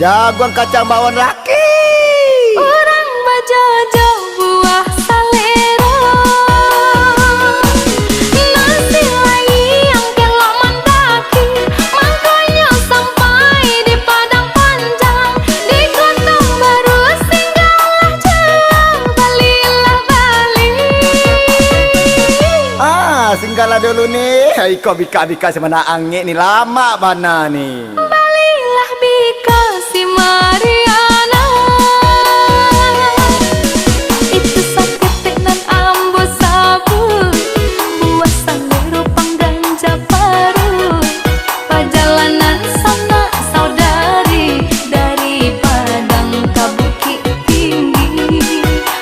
Jagoan kacang bawang laki. Orang bajojo buah salero. Nasi layang kelok mendaki. Makanya sampai di Padang Panjang. Di Kota Baru singgahlah jalan. Balilah Bali. Singgahlah dulu nih. Iko bika-bika semana angin nih lama bana nih. Balilah bika si Mariana. Itu sakit nan ambo sabu. Buah salero Ganja Paruik. Perjalanan sana saudari. Dari Padang ke Bukit Tinggi.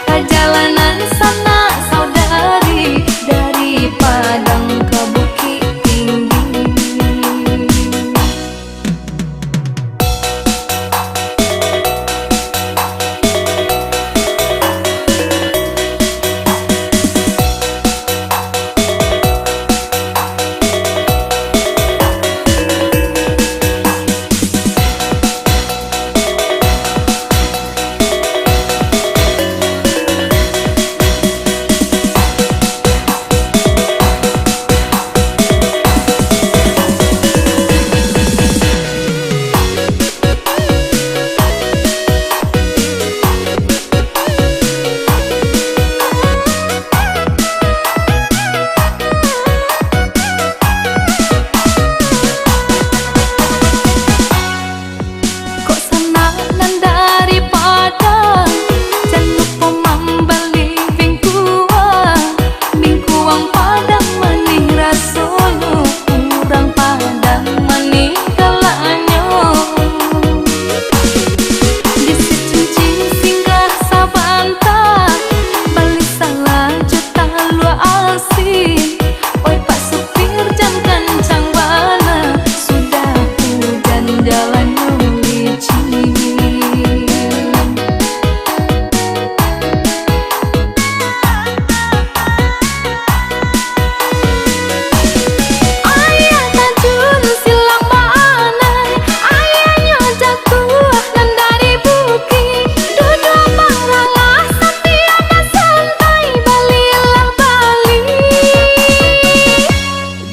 Perjalanan sana saudari. Dari Padang ke Bukit Tinggi.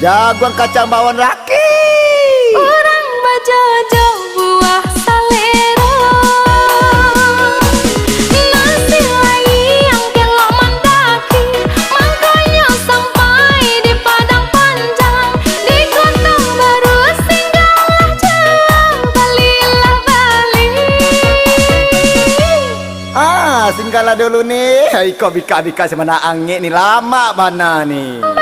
Jagoan kacang bawang laki. Orang bajojo buah salero. Nasi layang kelok mendaki. Makanya sampai di Padang Panjang. Di Kota Baru singgahlah jalan. Balilah Bali. Singgahlah dulu nih. Iko bika-bika semana angin nih lama bana nih.